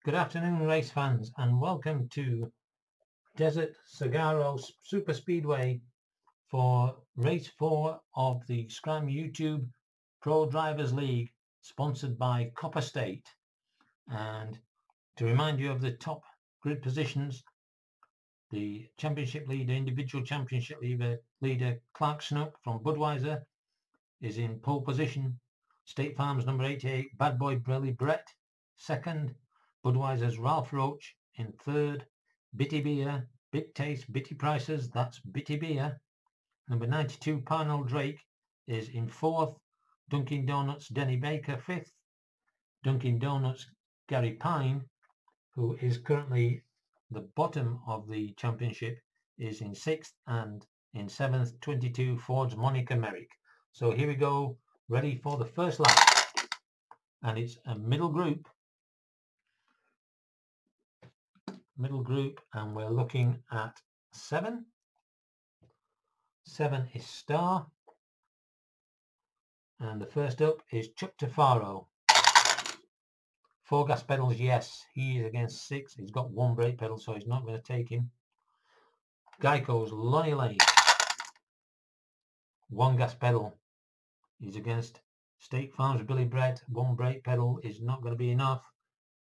Good afternoon, race fans, and welcome to Desert Saguaro Super Speedway for race 4 of the Scram YouTube Pro Drivers League, sponsored by Copper State. And to remind you of the top grid positions, the championship leader, individual championship leader Clark Snook from Budweiser is in pole position. State Farm's number 88, Bad Boy Billy Brett, second. Budweiser's Ralph Roach in third. Bitty Beer, Big Taste, Bitty Prices, that's Bitty Beer. Number 92, Parnell Drake is in fourth. Dunkin' Donuts, Denny Baker, fifth. Dunkin' Donuts, Gary Pine, who is currently the bottom of the championship, is in sixth, and in seventh, 22, Ford's Monica Merrick. So here we go, ready for the first lap. And it's a middle group, and we're looking at 7 is Star, and the first up is Chuck Tafaro. 4 gas pedals, yes, he is against 6. He's got 1 brake pedal, so he's not going to take him. Geico's Lonnie Lane, 1 gas pedal, he's against State Farm's Billy Brett. 1 brake pedal is not going to be enough.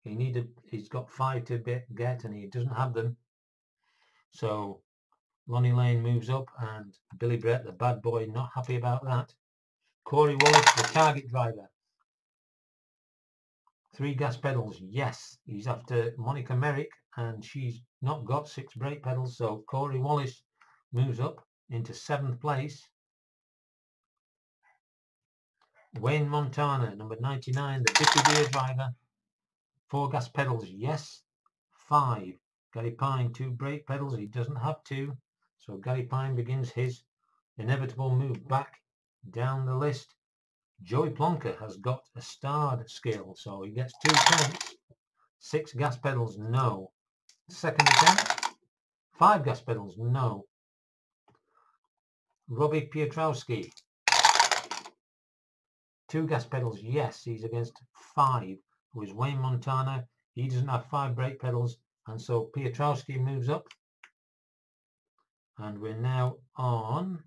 He's got 5 to get, and he doesn't have them. So Lonnie Lane moves up, and Billy Brett, the bad boy, not happy about that. Corey Wallace, the target driver. 3 gas pedals, yes. He's after Monica Merrick, and she's not got 6 brake pedals, so Corey Wallace moves up into 7th place. Wayne Montana, number 99, the Bitty Beer driver. 4 gas pedals, yes. 5. Gary Pine, 2 brake pedals, he doesn't have 2. So Gary Pine begins his inevitable move back down the list. Joey Plonker has got a starred skill, so he gets 2 points. 6 gas pedals, no. Second attempt. 5 gas pedals, no. Robbie Piotrowski. 2 gas pedals, yes. He's against 5, who is Wayne Montana. He doesn't have 5 brake pedals, and so Piotrowski moves up. And we're now on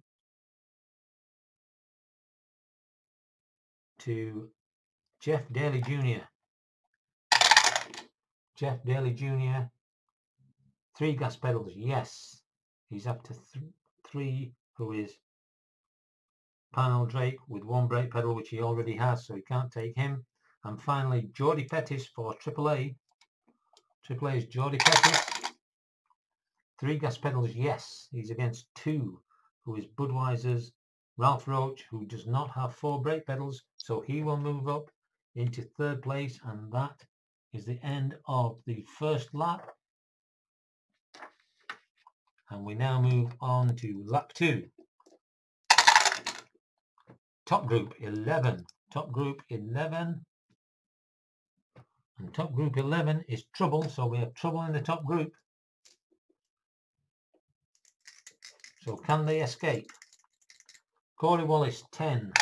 to Jeff Daly Jr. Jeff Daly Jr. 3 gas pedals, yes. He's up to 3, who is Parnell Drake with 1 brake pedal, which he already has, so he can't take him. And finally, Geordie Pettis for AAA. AAA is Geordie Pettis. 3 gas pedals, yes. He's against 2, who is Budweiser's Ralph Roach, who does not have 4 brake pedals, so he will move up into 3rd place, and that is the end of the first lap. And we now move on to lap 2. Top group 11. Top group 11. And top group 11 is trouble, so we have trouble in the top group. So can they escape? Corey Wallace 10.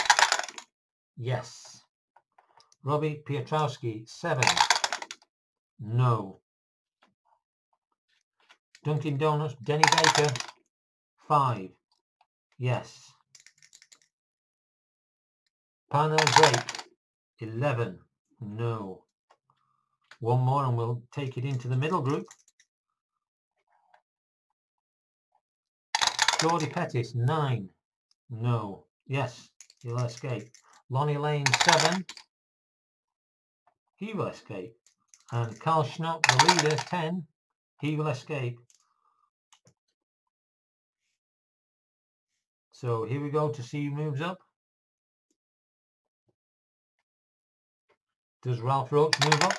Yes. Robbie Piotrowski 7. No. Dunkin' Donuts Denny Baker 5. Yes. Parnell Drake 11. No. 1 more and we'll take it into the middle group. Geordie Pettis 9. No. Yes, he'll escape. Lonnie Lane 7. He will escape. And Carl Schnock, the leader, 10. He will escape. So here we go to see who moves up. Does Ralph Roach move up?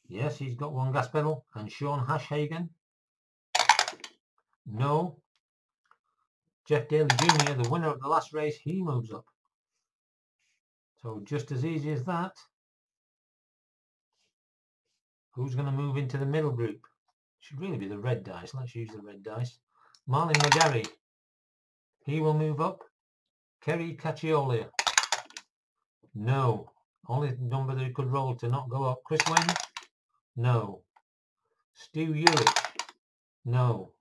Yes, he's got 1 gas pedal. And Sean Hashhagen? No. Jeff Daly Jr., the winner of the last race, he moves up. So just as easy as that. Who's going to move into the middle group? Should really be the red dice. Let's use the red dice. Marlon McGarry. He will move up. Kerry Cacciola. No. Only number that he could roll to not go up. Chris Wynn? No. Stu Urick? No.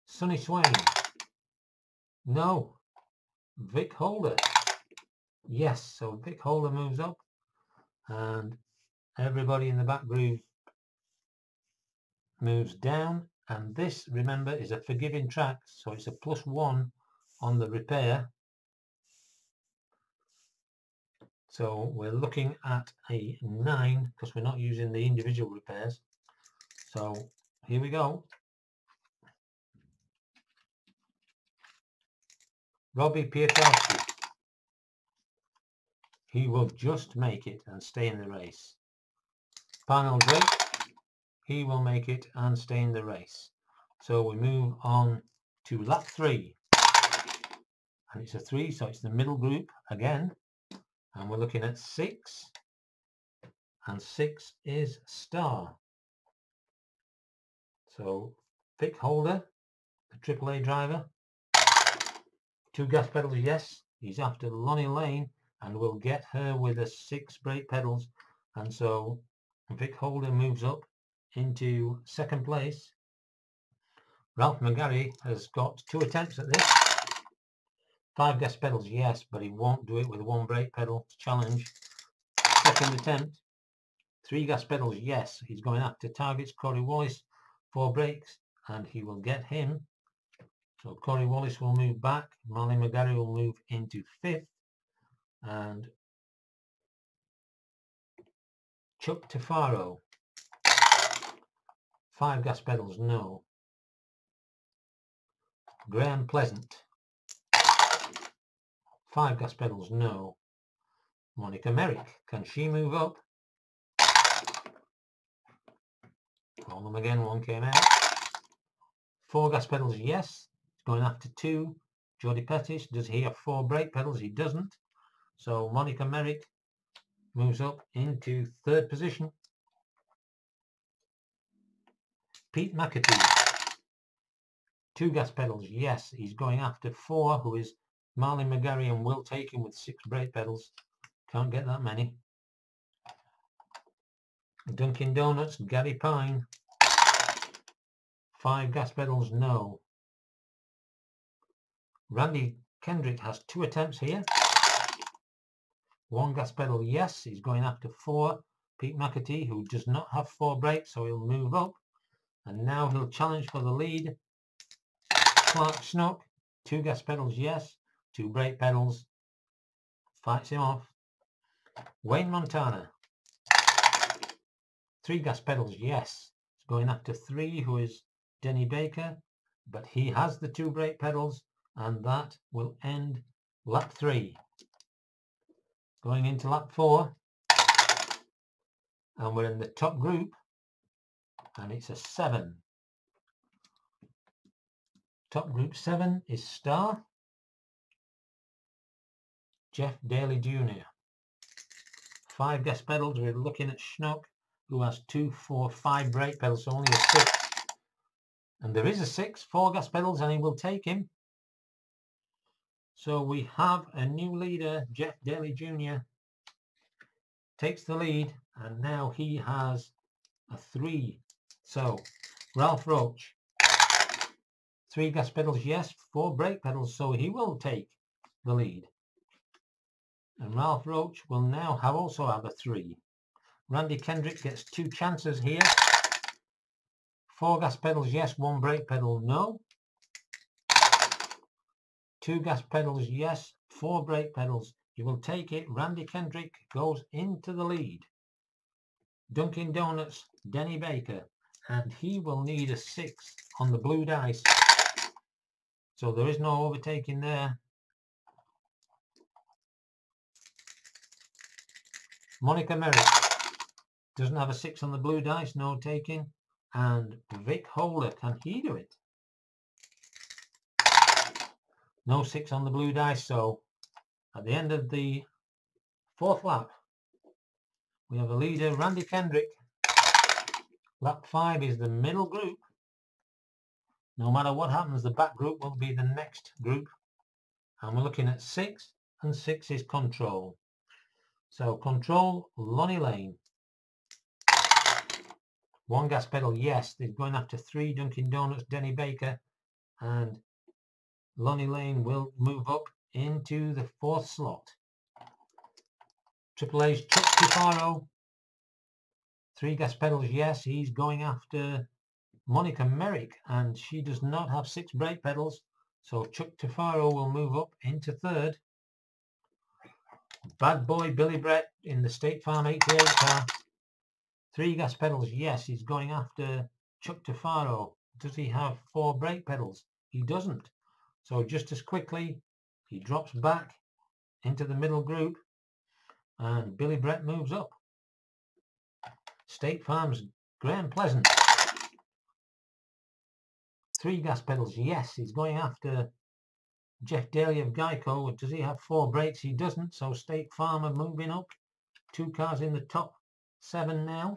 Sonny Swain? No. Vic Holder? Yes. So Vic Holder moves up, and everybody in the back groove moves down. And this, remember, is a forgiving track, so it's a +1 on the repair. So we're looking at a 9 because we're not using the individual repairs. So here we go. Robbie Piotrowski. He will just make it and stay in the race. Parnell Drake. He will make it and stay in the race. So we move on to lap 3. And it's a 3, so it's the middle group again. And we're looking at 6. And 6 is Star. So Vic Holder, the AAA driver. 2 gas pedals, yes. He's after Lonnie Lane and will get her with a 6 brake pedals. And so Vic Holder moves up into 2nd place. Ralph McGarry has got 2 attempts at this. 5 gas pedals, yes, but he won't do it with 1 brake pedal. Challenge. 2nd attempt. 3 gas pedals, yes. He's going after targets Corey Wallace, 4 brakes, and he will get him. So Corey Wallace will move back. Marley McGarry will move into 5th. And Chuck Tafaro. 5 gas pedals, no. Graham Pleasant. 5 gas pedals, no. Monica Merrick. Can she move up? Roll them again, 1 came out. 4 gas pedals, yes. He's going after 2. Jody Pettis, does he have 4 brake pedals? He doesn't. So Monica Merrick moves up into 3rd position. Pete McAtee. 2 gas pedals, yes. He's going after 4, who is Marley McGarry and Will Taken with 6 brake pedals. Can't get that many. Dunkin' Donuts, Gary Pine. 5 gas pedals, no. Randy Kendrick has 2 attempts here. 1 gas pedal, yes. He's going after 4. Pete McAtee, who does not have 4 brakes, so he'll move up. And now he'll challenge for the lead. Clark Snook, 2 gas pedals, yes. 2 brake pedals. Fights him off. Wayne Montana. 3 gas pedals, yes. He's going after 3, who is Denny Baker. But he has the 2 brake pedals, and that will end lap 3. Going into lap 4. And we're in the top group. And it's a 7. Top group 7 is Star. Jeff Daly Jr. 5 gas pedals. We're looking at Schnook, who has 2, 4, 5 brake pedals, so only a 6. And there is a 6, 4 gas pedals, and he will take him. So we have a new leader. Jeff Daly Jr. takes the lead, and now he has a 3. So Ralph Roach. 3 gas pedals, yes. 4 brake pedals, so he will take the lead. And Ralph Roach will now also have a 3. Randy Kendrick gets 2 chances here. 4 gas pedals, yes. 1 brake pedal, no. 2 gas pedals, yes. 4 brake pedals. He will take it. Randy Kendrick goes into the lead. Dunkin' Donuts, Denny Baker. And he will need a 6 on the blue dice. So there is no overtaking there. Monica Merrick doesn't have a 6 on the blue dice, no taking. And Vic Holder, can he do it? No 6 on the blue dice, so at the end of the 4th lap, we have a leader, Randy Kendrick. Lap 5 is the middle group. No matter what happens, the back group will be the next group. And we're looking at 6, and 6 is Control. So control, Lonnie Lane. 1 gas pedal, yes. They're going after 3 Dunkin' Donuts, Denny Baker, and Lonnie Lane will move up into the 4th slot. Triple A's Chuck Tufaro. 3 gas pedals, yes. He's going after Monica Merrick, and she does not have 6 brake pedals, so Chuck Tufaro will move up into 3rd. Bad Boy Billy Brett in the State Farm 88 car. 3 gas pedals, yes. He's going after Chuck Tufaro. Does he have 4 brake pedals? He doesn't. So just as quickly, he drops back into the middle group, and Billy Brett moves up. State Farm's Graham Pleasant. 3 gas pedals, yes. He's going after Jeff Daly of Geico. Does he have 4 brakes? He doesn't. So State Farm are moving up. 2 cars in the top 7 now.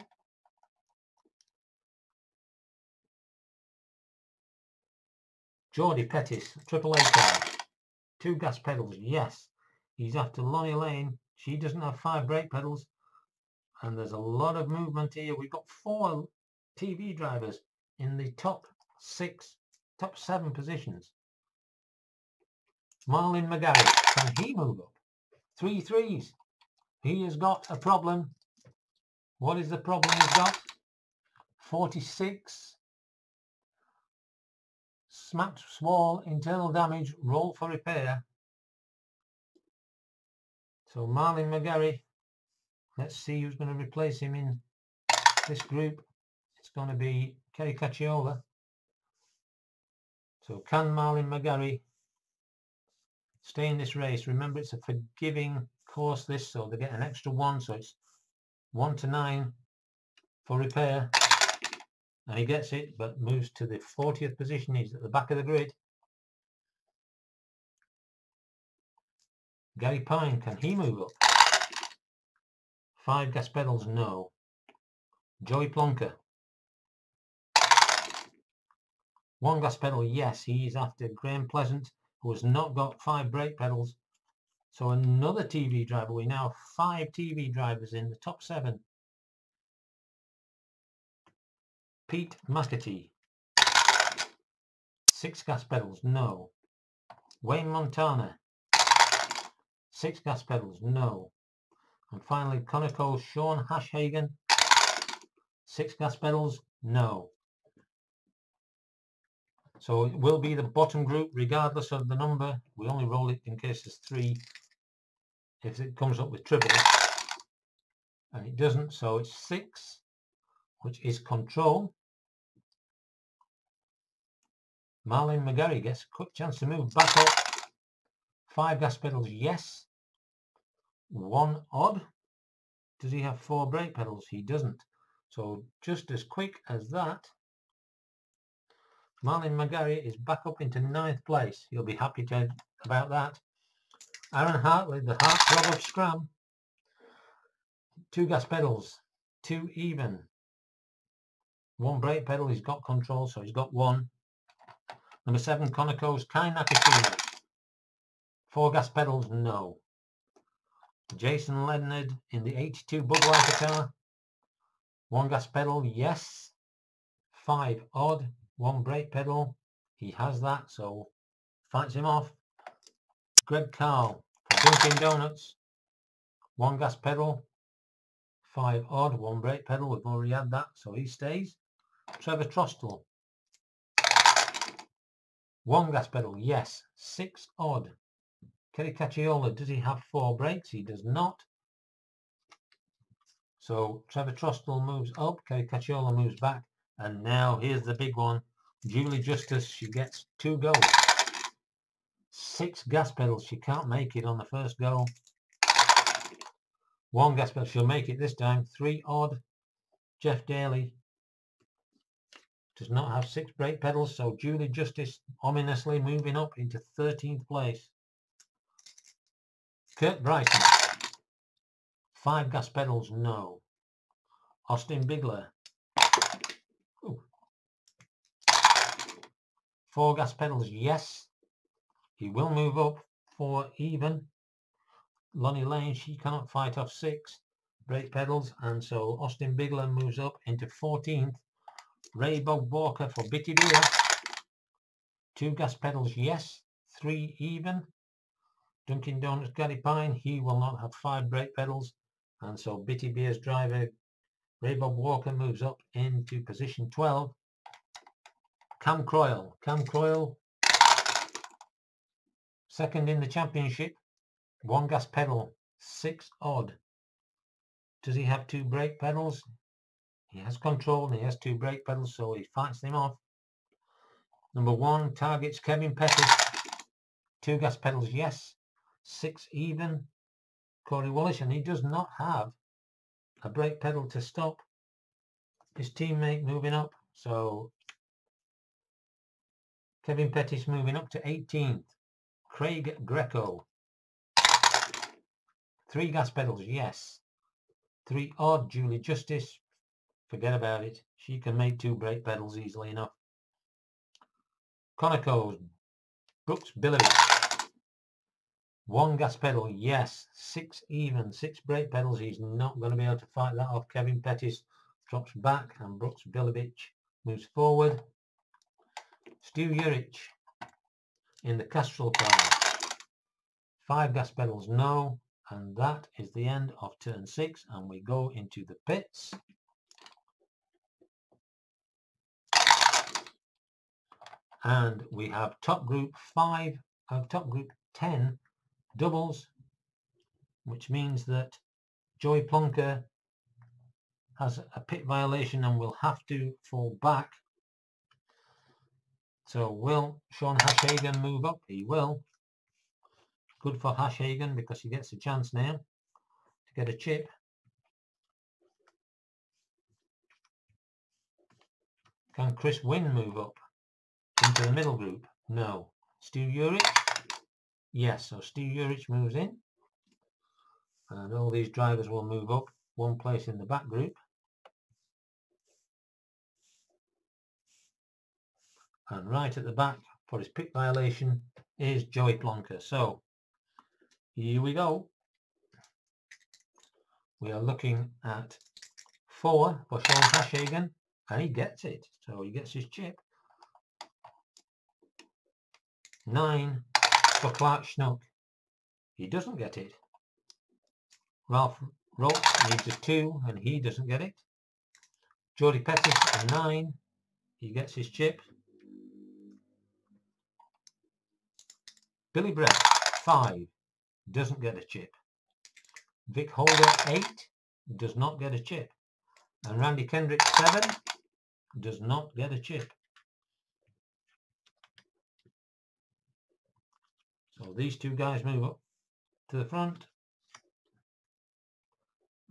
Geordie Pettis, Triple A car. 2 gas pedals, yes. He's after Lonnie Lane. She doesn't have 5 brake pedals. And there's a lot of movement here. We've got 4 TV drivers in the top 7 positions. Marlin McGarry, can he move up? 3 threes. He has got a problem. What is the problem he's got? 46. Smacked small internal damage, roll for repair. So Marlin McGarry, let's see who's going to replace him in this group. It's going to be Kerry Cacciola. So can Marlin McGarry stay in this race? Remember, it's a forgiving course this, so they get an extra 1, so it's 1 to 9 for repair. And he gets it, but moves to the 40th position. He's at the back of the grid. Gary Pine, can he move up? 5 gas pedals, no. Joey Plonker. 1 gas pedal, yes. He's after Graham Pleasant, who has not got 5 brake pedals. So another TV driver. We now have 5 TV drivers in the top 7. Pete Muscatee. 6 gas pedals, no. Wayne Montana. 6 gas pedals, no. And finally, Conoco's Sean Hashhagen. 6 gas pedals, no. So it will be the bottom group regardless of the number. We only roll it in case there's 3. If it comes up with triples. And it doesn't, so it's 6, which is control. Marlin McGarry gets a quick chance to move back up. 5 gas pedals, yes. 1 odd. Does he have 4 brake pedals? He doesn't. So just as quick as that, Marlin McGarry is back up into 9th place. You'll be happy about that. Aaron Hartley, the heartthrob of Scram. 2 gas pedals, 2 even. 1 brake pedal, he's got control, so he's got 1. Number 7, Conoco's Kai Nakashima. 4 gas pedals, no. Jason Leonard in the 82 Budweiser car. 1 gas pedal, yes. 5 odd. 1 brake pedal. He has that, so fights him off. Greg Carl for Dunkin' Donuts. 1 gas pedal. 5 odd. 1 brake pedal. We've already had that, so he stays. Trevor Trostel. 1 gas pedal, yes. 6 odd. Kerry Cacciola, does he have 4 brakes? He does not. So Trevor Trostel moves up, Kerry Cacciola moves back, and now here's the big one. Julie Justice, she gets 2 goals. 6 gas pedals, she can't make it on the first go. 1 gas pedal, she'll make it this time. 3 odd. Jeff Daly does not have 6 brake pedals, so Julie Justice ominously moving up into 13th place. Kurt Bryson. 5 gas pedals, no. Austin Bigler. Ooh. 4 gas pedals, yes. He will move up 4 even. Lonnie Lane, she cannot fight off 6 brake pedals, and so Austin Bigler moves up into 14th. Ray Bob Walker for Bitty Beer. 2 gas pedals, yes. 3 even. Dunkin' Donuts Gary Pine, he will not have 5 brake pedals, and so Bitty Beer's driver Ray Bob Walker moves up into position 12. Cam Croyle, second in the championship. 1 gas pedal, 6 odd. Does he have 2 brake pedals? He has control and he has 2 brake pedals, so he fights them off. Number 1 targets Kevin Pettis. 2 gas pedals, yes. 6 even. Corey Wallish, and he does not have a brake pedal to stop his teammate moving up. So Kevin Pettis moving up to 18th. Craig Greco. 3 gas pedals, yes. 3 odd. Julie Justice, forget about it. She can make 2 brake pedals easily enough. Conoco's Brooks Billerich. 1 gas pedal, yes. 6 even. 6 brake pedals. He's not going to be able to fight that off. Kevin Pettis drops back and Brooks Billerich moves forward. Stu Urich in the Castrol car. 5 gas pedals, no. And that is the end of turn 6, and we go into the pits. And we have top group 10 doubles, which means that Joey Plonker has a pit violation and will have to fall back. So will Sean Hashhagen move up? He will. Good for Hashhagen because he gets a chance now to get a chip. Can Chris Wynn move up into the middle group? No. Stu Urich? Yes, so Stu Urich moves in. And all these drivers will move up 1 place in the back group. And right at the back for his pit violation is Joey Plonker. So here we go. We are looking at 4 for Sean Hashhagen, and he gets it. So he gets his chip. 9 for Clark Schnuck. He doesn't get it. Ralph Roach needs a 2 and he doesn't get it. Jody Pettis a 9. He gets his chip. Billy Brett 5. Doesn't get a chip. Vic Holder 8. Does not get a chip. And Randy Kendrick 7. Does not get a chip. So these 2 guys move up to the front.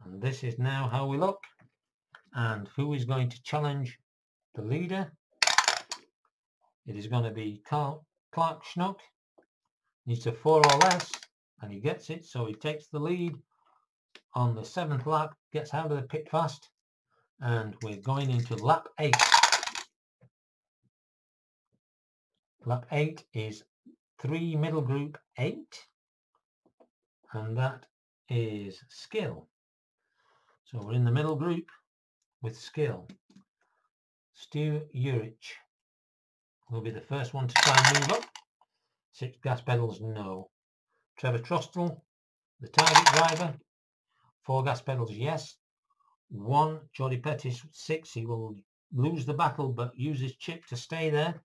And this is now how we look. And who is going to challenge the leader? It is going to be Clark Schnuck. Needs a 4 or less, and he gets it, so he takes the lead on the 7th lap, gets out of the pit fast, and we're going into lap 8. Lap 8 is 3 middle group 8, and that is skill. So we're in the middle group with skill. Stu Urich will be the first one to try and move up. 6 gas pedals, no. Trevor Trostel, the target driver. 4 gas pedals, yes. 1, Jody Pettis, 6. He will lose the battle but use his chip to stay there.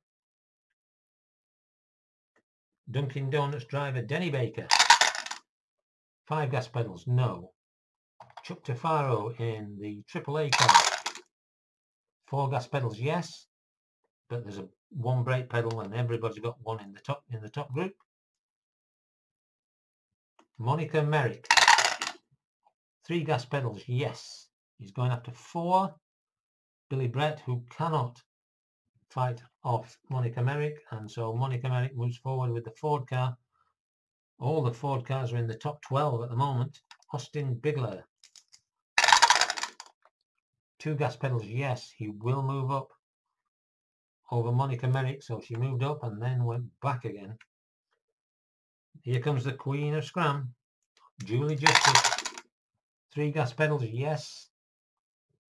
Dunkin' Donuts driver Denny Baker. 5 gas pedals, no. Chuck Tafaro in the AAA car. 4 gas pedals, yes. But there's a 1 brake pedal and everybody's got 1 in the top group. Monica Merrick. 3 gas pedals, yes. He's going after 4. Billy Brett, who cannot fight off Monica Merrick, and so Monica Merrick moves forward with the Ford car. All the Ford cars are in the top 12 at the moment. Austin Bigler. 2 gas pedals, yes. He will move up over Monica Merrick, so she moved up and then went back again. Here comes the Queen of Scram. Julie Justice. 3 gas pedals, yes.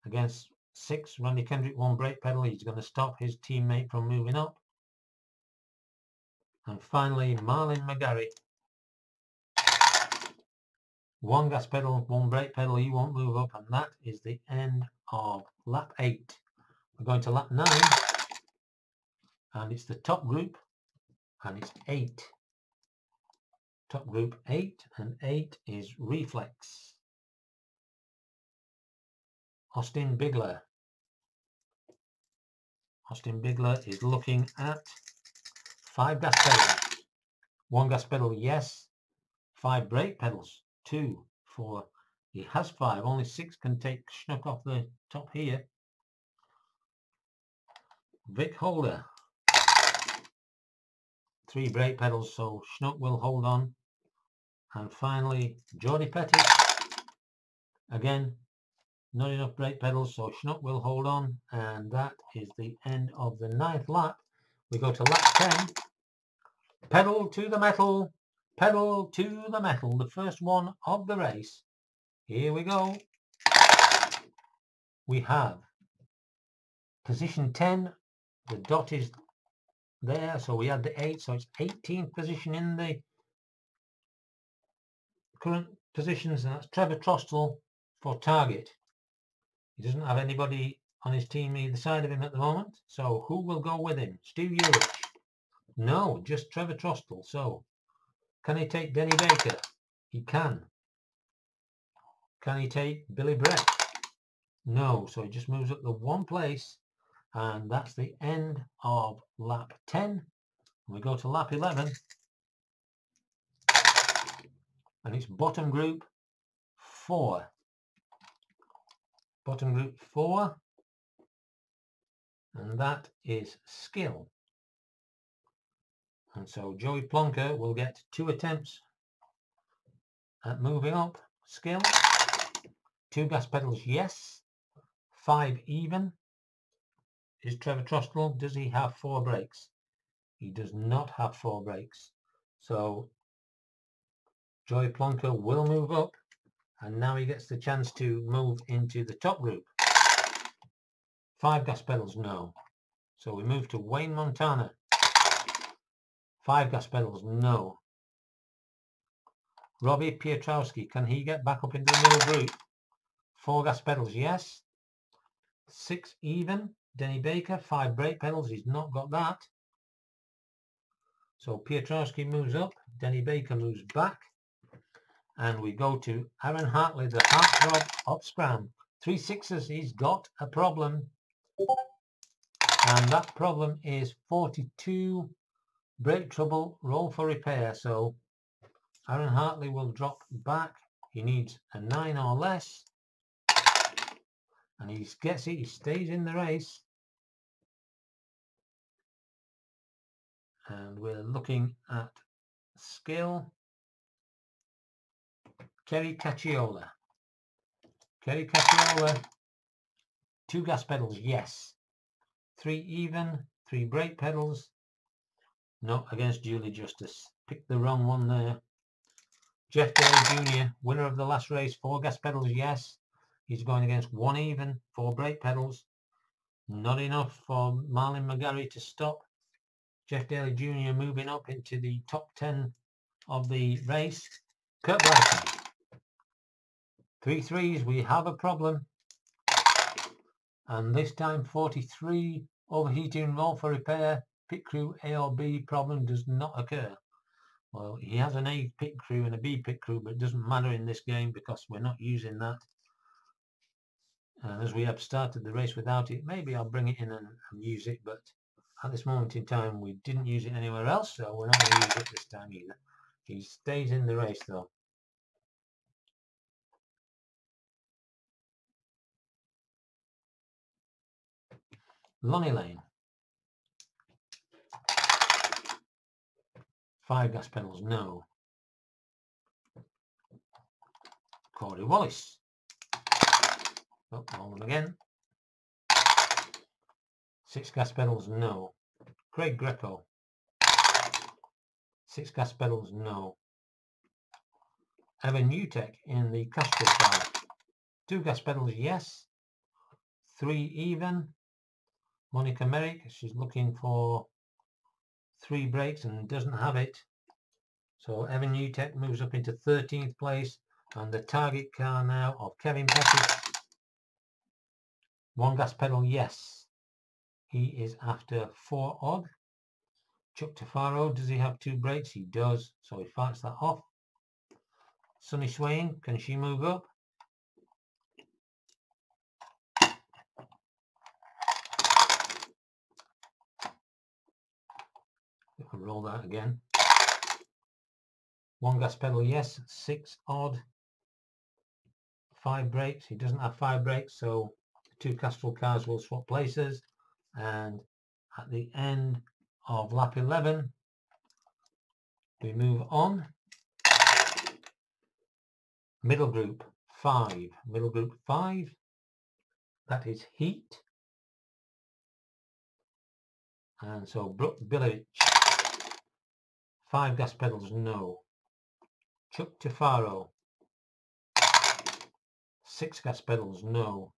Against 6, Randy Kendrick, 1 brake pedal. He's going to stop his teammate from moving up. And finally, Marlin McGarry. 1 gas pedal, 1 brake pedal. He won't move up, and that is the end of lap 8. We're going to lap 9, and it's the top group, and it's 8. Top group 8, and 8 is Reflex. Austin Bigler. Austin Bigler is looking at 5 gas pedals. 1 gas pedal, yes. 5 brake pedals, 2, 4. He has 5. Only 6 can take Schnuck off the top here. Vic Holder. 3 brake pedals, so Schnuck will hold on. And finally, Geordie Pettit. Again, not enough brake pedals, so Schnuck will hold on. And that is the end of the 9th lap. We go to lap 10. Pedal to the metal. Pedal to the metal. The first one of the race. Here we go. We have position 10. The dot is there, so we add the 8, so it's 18th position in the current positions, and that's Trevor Trostel for target. He doesn't have anybody on his team either side of him at the moment, so who will go with him? Stu Urich? No, just Trevor Trostel. So can he take Denny Baker? He can. Can he take Billy Brett? No, so he just moves up the 1 place, and that's the end of lap 10. We go to lap 11, and it's bottom group 4. Bottom group 4, and that is skill. And so Joey Plonker will get 2 attempts at moving up. Skill. 2 gas pedals, yes. 5 even. Is Trevor Trostel, does he have 4 brakes? He does not have 4 brakes. So Joey Plonker will move up, and now he gets the chance to move into the top group. 5 gas pedals, no. So we move to Wayne Montana. 5 gas pedals, no. Robbie Piotrowski, can he get back up into the middle group? 4 gas pedals, yes. 6 even. Denny Baker, 5 brake pedals, he's not got that. So Piotrowski moves up, Denny Baker moves back, and we go to Aaron Hartley, the heartthrob of Scram. 3 6s, he's got a problem. And that problem is 42 brake trouble, roll for repair. So Aaron Hartley will drop back. He needs a 9 or less. And he gets it, he stays in the race. And we're looking at skill. Kerry Cacciola. Kerry Cacciola, 2 gas pedals, yes. 3 even, 3 brake pedals. No, against Julie Justice. Picked the wrong one there. Jeff Daly Jr., winner of the last race, 4 gas pedals, yes. He's going against 1 even, 4 brake pedals. Not enough for Marlin McGarry to stop. Jeff Daly Jr. moving up into the top 10 of the race. Kurt Bryson. 3 3s, we have a problem. And this time 43 overheating, roll for repair, pit crew A or B problem does not occur. Well, he has an A pit crew and a B pit crew, but it doesn't matter in this game because we're not using that. And as we have started the race without it, maybe I'll bring it in and use it, but at this moment in time we didn't use it anywhere else, so we're not going to use it this time either. He stays in the race though. Lonnie Lane. 5 gas pedals, no. Corey Wallace. Oh, hold them again. 6 gas pedals, no. Craig Greco. 6 gas pedals, no. Evan Newtek in the Castrol car. 2 gas pedals, yes. 3 even. Monica Merrick, she's looking for 3 brakes and doesn't have it. So Evan Newtek moves up into 13th place, and the target car now of Kevin Pettis. 1 gas pedal, yes. He is after 4 odd. Chuck Tafaro, does he have 2 brakes? He does, so he fights that off. Sunny Swain, can she move up? I'll roll that again. 1 gas pedal, yes. 6 odd. 5 brakes. He doesn't have 5 brakes, so the 2 Castrol cars will swap places. And at the end of lap 11, we move on. Middle group 5. Middle group 5. That is Heat. And so Brooke Billich. 5 gas pedals, no. Chuck Tafaro. 6 gas pedals, no.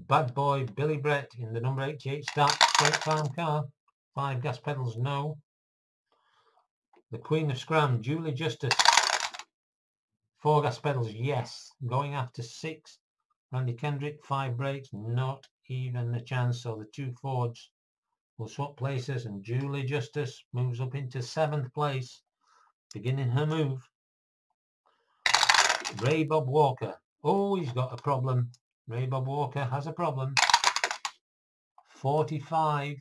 Bad boy Billy Brett in the number 88 start State Farm car. 5 gas pedals, no. The Queen of Scram, Julie Justice. 4 gas pedals, yes. Going after 6. Randy Kendrick, 5 brakes, not even a chance. So the 2 Fords will swap places, and Julie Justice moves up into 7th place, beginning her move. Ray Bob Walker. Oh, he's got a problem. Ray Bob Walker has a problem. 45.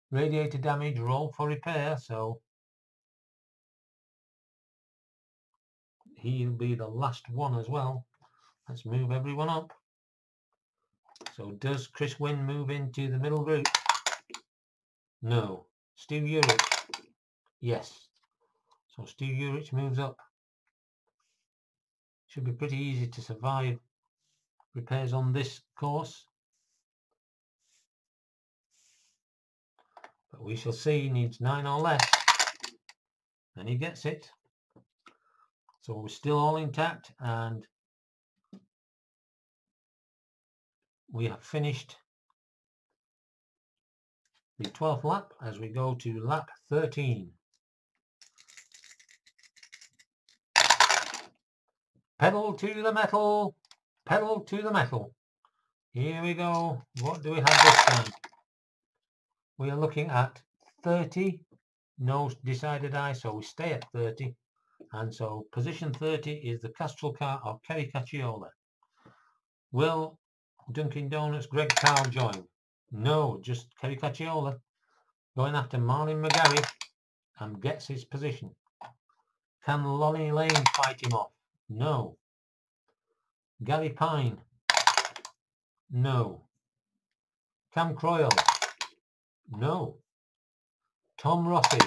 Radiator damage, roll for repair, so he'll be the last one as well. Let's move everyone up. So does Chris Wynn move into the middle group? No. Steve Urich? Yes. So Steve Urich moves up. Should be pretty easy to survive repairs on this course. But we shall see. He needs 9 or less. And he gets it. So we're still all intact, and we have finished the 12th lap as we go to lap 13. Pedal to the metal, pedal to the metal. Here we go. What do we have this time? We are looking at 30. No decided eye, so we stay at 30. And so position 30 is the Castrol car of Kerry Cacciola. Will Dunkin' Donuts Greg Carl join? No, just Kerry Cacciola going after Marlin McGarry and gets his position. Can Lonnie Lane fight him off? No. Gary Pine? No. Cam Croyle? No. Tom Rossi?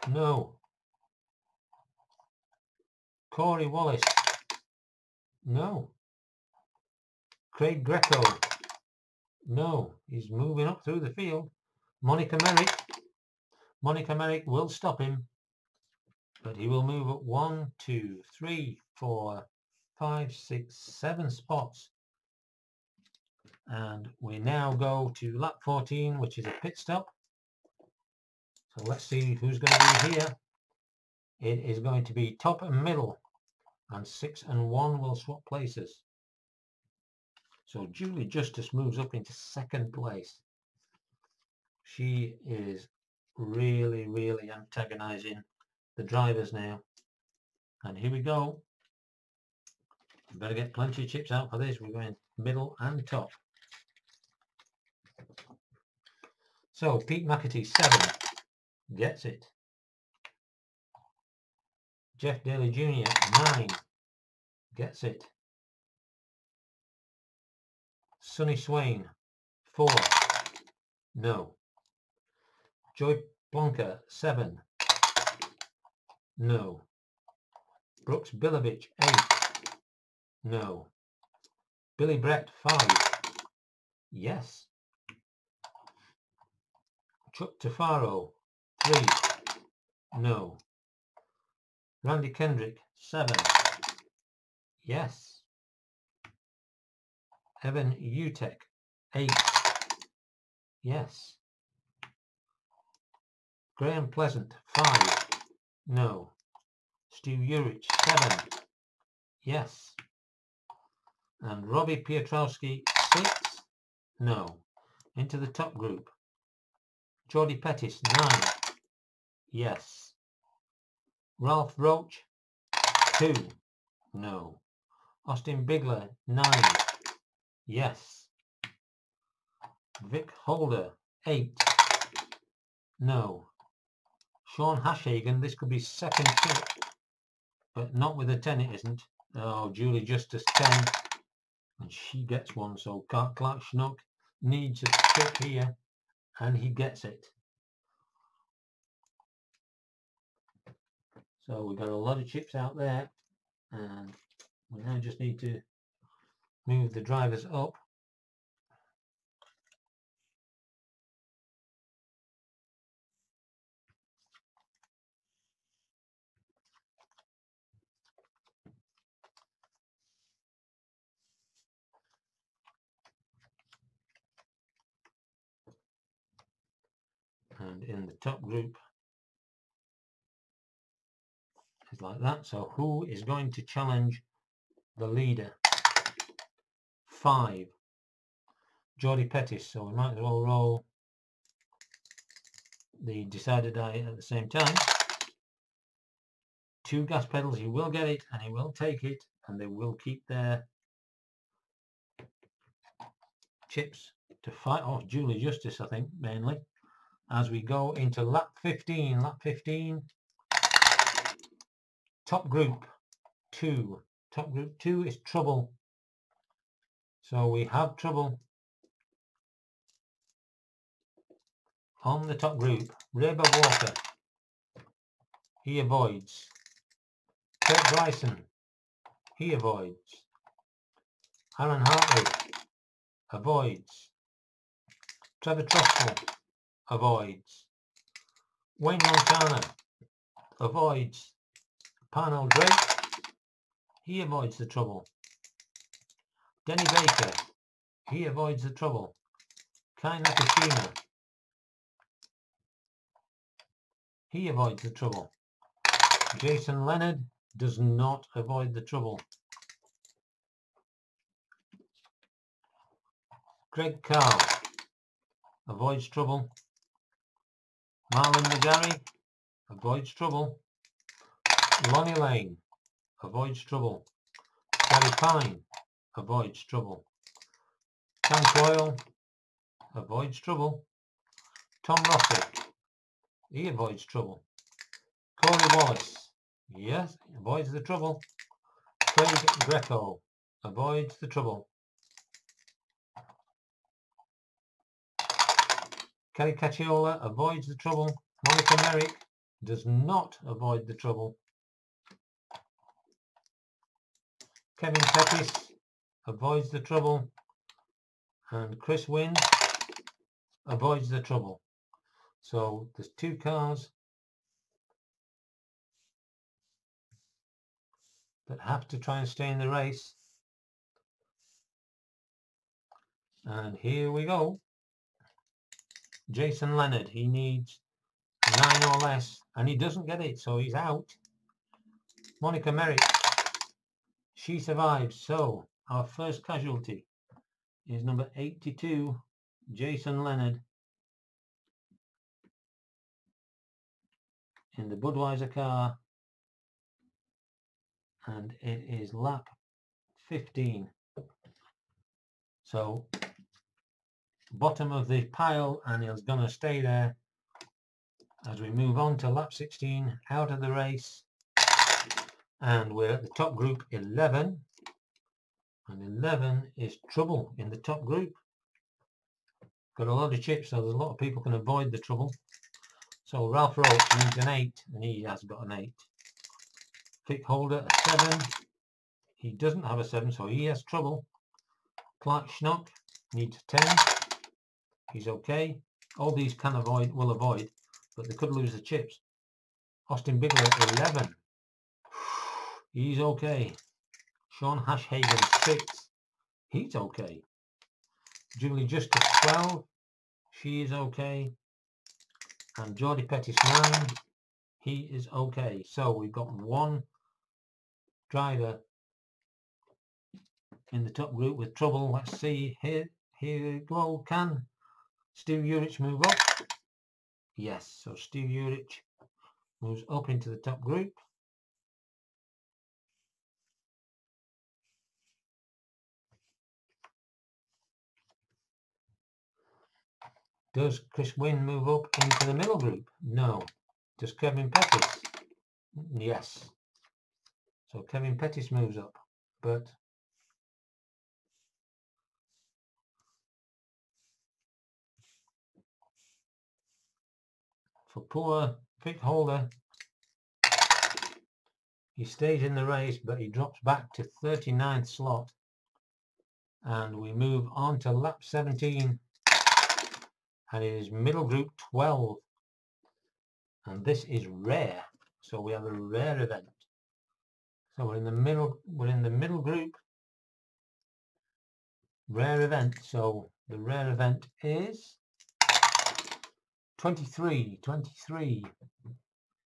No. Corey Wallace? No. Craig Greco? No. He's moving up through the field. Monica Merrick? Monica Merrick will stop him, but he will move up 1, 2, 3, 4, 5, 6, 7 spots. And we now go to lap 14, which is a pit stop. So let's see who's going to be here. It is going to be top and middle, and 6 and 1 will swap places. So Julie Justice moves up into 2nd place. She is really antagonizing the drivers now. And here we go. We better get plenty of chips out for this. We're going middle and top. So Pete McAtee 7 gets it. Jeff Daly Jr. 9 gets it. Sonny Swain 4 no. Joy Plonker 7 no. Brooks Bilovich 8 no. Billy Brett 5 yes. Chuck Tafaro 3 no. Randy Kendrick 7. Yes. Evan Utek, 8. Yes. Graham Pleasant, 5. No. Stu Urich, 7. Yes. And Robbie Piotrowski, 6. No. Into the top group. Geordie Pettis, 9. Yes. Ralph Roach, 2. No. Austin Bigler, 9. Yes. Vic Holder, 8. No. Sean Hashagen, this could be second chip, but not with a 10 it isn't. Oh, Julie Justice, 10. And she gets one, so Clark Schnock needs a chip here, and he gets it. So we've got a lot of chips out there, and we now just need to move the drivers up. And in the top group is like that. So who is going to challenge the leader? 5. Geordie Pettis. So we might as well roll the decider die at the same time. 2 gas pedals. He will get it, and he will take it, and they will keep their chips to fight off Julie Justice, I think, mainly, as we go into lap 15. Lap 15, top group 2. Top group 2 is Trouble. So we have Trouble on the top group. Reba Walker, he avoids. Kurt Bryson, he avoids. Aaron Hartley avoids. Trevor Trustful avoids. Wayne Montana avoids. Parnell Drake, he avoids the Trouble. Denny Baker, he avoids the Trouble. Kai Nakashima, he avoids the Trouble. Jason Leonard does not avoid the Trouble. Greg Carl avoids Trouble. Marlon McGarry avoids Trouble. Lonnie Lane avoids Trouble. Gary Pine avoids Trouble. Sam Coyle avoids Trouble. Tom Rossi, he avoids Trouble. Corey Wallace, yes, avoids the Trouble. Craig Greco avoids the Trouble. Kerry Cacciola avoids the Trouble. Monica Merrick does not avoid the Trouble. Kevin Pettis avoids the Trouble. And Chris Wynn avoids the Trouble. So there's 2 cars that have to try and stay in the race. And here we go. Jason Leonard, he needs 9 or less, and he doesn't get it, so he's out. Monica Merrick, she survives. So our first casualty is number 82, Jason Leonard, in the Budweiser car, and it is lap 15. So bottom of the pile, and he's going to stay there as we move on to lap 16, out of the race. And we're at the top group 11, and 11 is Trouble in the top group. Got a lot of chips, so there's a lot of people can avoid the Trouble. So Ralph Roach needs an 8, and he has got an 8. Vic Holder, a 7. He doesn't have a 7, so he has Trouble. Clark Schnock needs a 10. He's okay. All these can avoid, will avoid, but they could lose the chips. Austin Bigler, 11. He's okay. Sean Hashhagen 6. He's okay. Julie Justice 12. She is okay. And Geordie Pettis 9. He is okay. So we've got one driver in the top group with trouble. Let's see. Here we go. Can Stu Urich move up? Yes. So Stu Urich moves up into the top group. Does Chris Wynn move up into the middle group? No. Does Kevin Pettis? Yes. So Kevin Pettis moves up, but for poor Vic Holder, he stays in the race, but he drops back to 39th slot. And we move on to lap 17, and it is middle group 12. And this is rare, so we have a rare event. So we're in the middle group, rare event. So the rare event is 23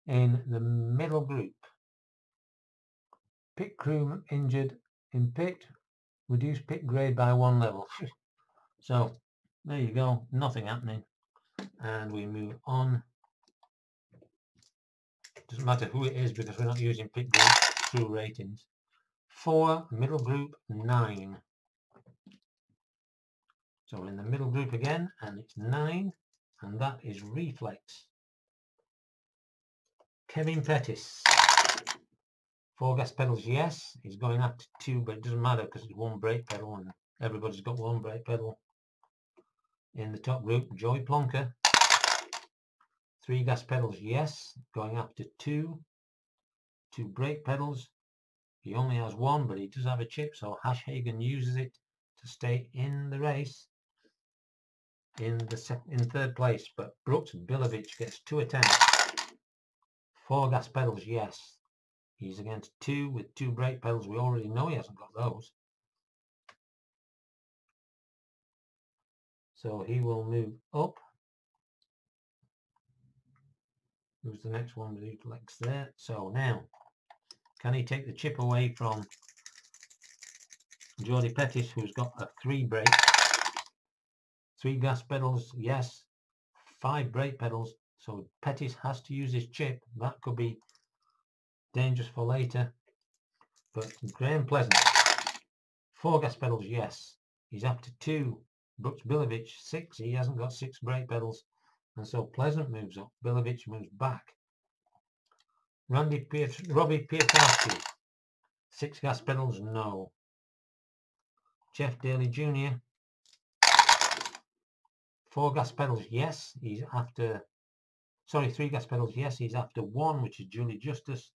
in the middle group. Pit crew injured in pit, reduce pit grade by 1 level. So there you go, nothing happening. And we move on. Doesn't matter who it is because we're not using pit group through ratings. 4, middle group 9. So we're in the middle group again, and it's 9, and that is Reflex. Kevin Pettis. 4 gas pedals, yes. He's going up to 2, but it doesn't matter because it's 1 brake pedal, and everybody's got 1 brake pedal. In the top group, Joey Plonker. 3 gas pedals, yes. Going up to 2. 2 brake pedals. He only has 1, but he does have a chip, so Hashhagen uses it to stay in the race in 3rd place. But Brooks Bilovich gets 2 attempts. 4 gas pedals, yes. He's against 2 with 2 brake pedals. We already know he hasn't got those. So he will move up. Who's the next one with Reflex there? So now, can he take the chip away from Geordie Pettis, who's got a 3 brake? 3 gas pedals, yes. 5 brake pedals. So Pettis has to use his chip. That could be dangerous for later. But Graham Pleasant, 4 gas pedals, yes. He's up to 2. Brooks Bilovich, 6. He hasn't got 6 brake pedals. And so Pleasant moves up. Bilovich moves back. Robbie Pietrowski, 6 gas pedals, no. Jeff Daly Jr., 4 gas pedals, yes. He's after, 3 gas pedals, yes. He's after 1, which is Julie Justice.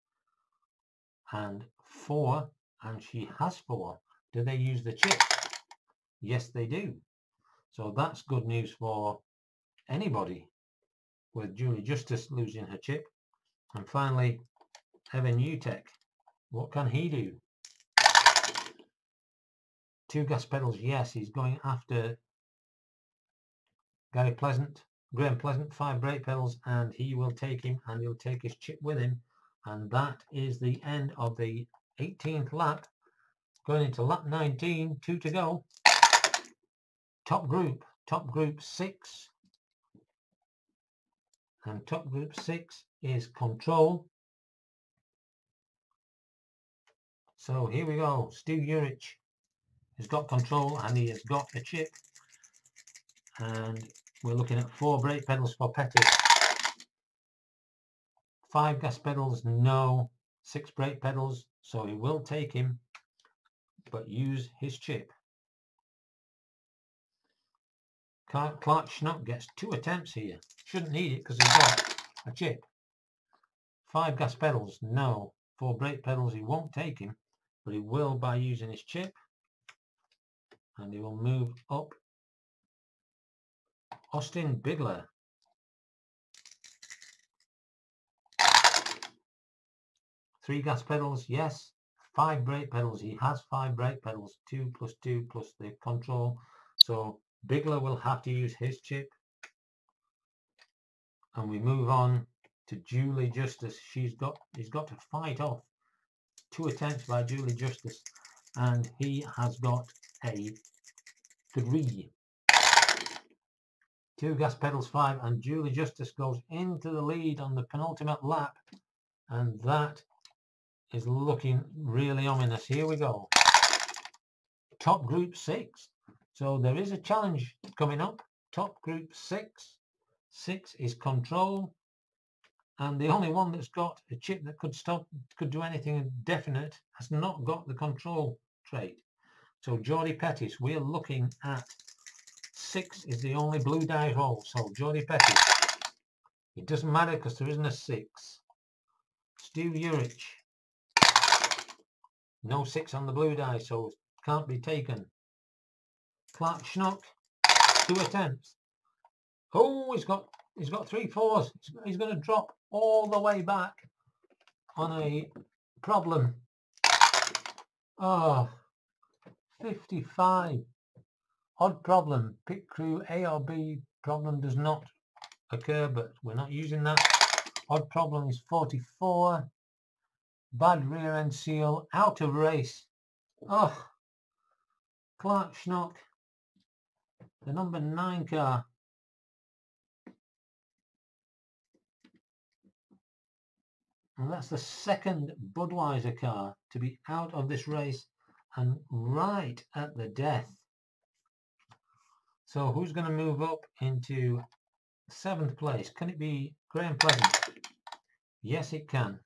And 4, and she has 4. Do they use the chip? Yes, they do. So that's good news for anybody with Julie Justice losing her chip. And finally, Evan Utek. What can he do? 2 gas pedals, yes. He's going after Graham Pleasant, 5 brake pedals, and he will take him, and he'll take his chip with him. And that is the end of the 18th lap. Going into lap 19, 2 to go. Top group 6. And top group 6 is Control. So here we go. Stu Urich has got Control, and he has got a chip. And we're looking at 4 brake pedals for Pettis. 5 gas pedals, no. 6 brake pedals, so he will take him, but use his chip. Clark Schnuck gets 2 attempts here. Shouldn't need it because he's got a chip. 5 gas pedals, no. 4 brake pedals, he won't take him, but he will by using his chip. And he will move up. Austin Bigler. 3 gas pedals, yes. 5 brake pedals, he has 5 brake pedals, 2 plus 2 plus the control. So Bigler will have to use his chip. And we move on to Julie Justice. He's got to fight off 2 attempts by Julie Justice, and he has got a 3. 2 gas pedals, 5, and Julie Justice goes into the lead on the penultimate lap, and that is looking really ominous. Here we go. Top group 6. So there is a challenge coming up. Top group 6. 6 is Control, and the only one that's got a chip that could do anything definite has not got the Control trait. So Geordie Pettis, we're looking at 6 is the only blue die roll. So Geordie Pettis, it doesn't matter because there isn't a 6. Stu Urich, no 6 on the blue die, so can't be taken. Clark Schnock, 2 attempts. Oh, he's got 3 4s. He's going to drop all the way back on a problem. Oh, 55. Odd problem. Pit crew A or B problem does not occur, but we're not using that. Odd problem is 44. Bad rear end seal. Out of race. Oh, Clark Schnock, the number 9 car. And that's the second Budweiser car to be out of this race and right at the death. So who's going to move up into 7th place? Can it be Graham Pleasant? Yes, it can.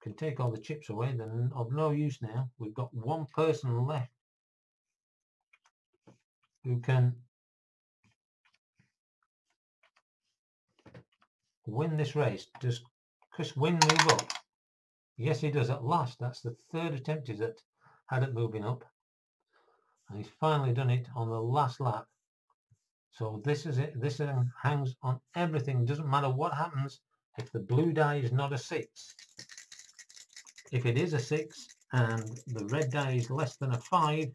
Can take all the chips away. They're of no use now. We've got one person left who can win this race. Does Chris Wynn move up? Yes, he does at last. That's the 3rd attempt he's had at moving up. And he's finally done it on the last lap. So this is it. This hangs on everything. Doesn't matter what happens if the blue die is not a 6. If it is a 6 and the red die is less than a 5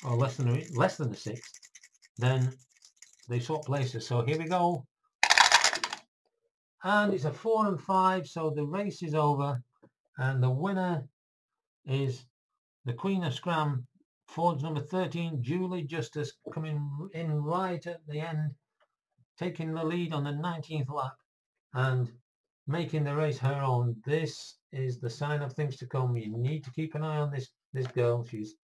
or less than a 6, then they swap places. So here we go. And it's a 4 and 5, so the race is over, and the winner is the Queen of Scram, Ford's number 13, Julie Justice, coming in right at the end, taking the lead on the 19th lap and making the race her own. This is the sign of things to come. You need to keep an eye on this girl. She's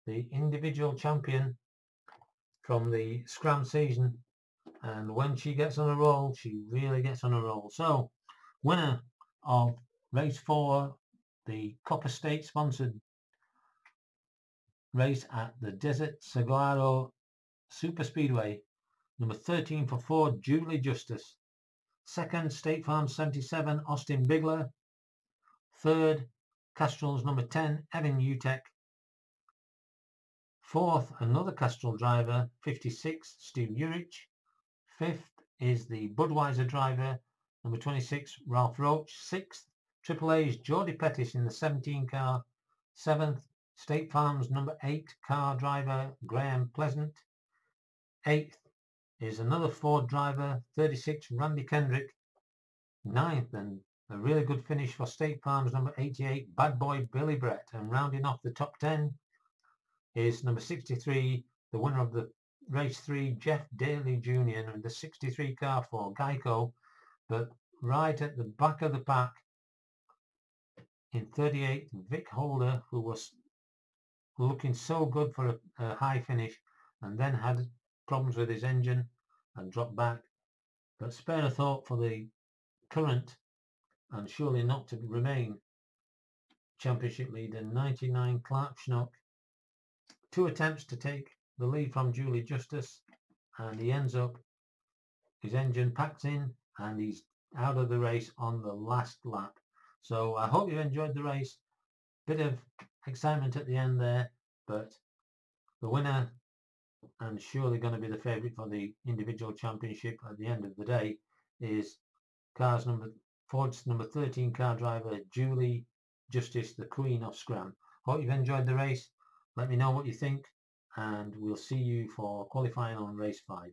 the individual champion from the Scram season, and when she gets on a roll, she really gets on a roll. So winner of race 4, the Copper State sponsored race at the Desert Saguaro Super Speedway, number 13 for Ford, Julie Justice. 2nd, State Farm 77, Austin Bigler. 3rd, Castrol's number 10, Evan Utek. 4th, another Castrol driver, 56, Stu Urich. 5th is the Budweiser driver, number 26, Ralph Roach. 6th, Triple A's Geordie Pettis in the 17 car. 7th, State Farm's number 8 car driver, Graham Pleasant. 8th is another Ford driver, 36, Randy Kendrick. 9th, and a really good finish for State Farm's number 88, Bad Boy Billy Brett. And rounding off the top 10 is number 63, the winner of the race 3, Jeff Daly Jr. in the 63 car for Geico. But right at the back of the pack in 38, Vic Holder, who was looking so good for a high finish and then had problems with his engine and dropped back. But spare a thought for the current and surely not to remain championship leader, 99, Clark Schnock. 2 attempts to take the lead from Julie Justice, and he ends up, his engine packs in and he's out of the race on the last lap. So I hope you enjoyed the race. Bit of excitement at the end there, but the winner, and surely going to be the favourite for the individual championship at the end of the day, is cars number Ford's number 13 car driver Julie Justice, the Queen of Scram. Hope you've enjoyed the race. Let me know what you think, and we'll see you for qualifying on race 5.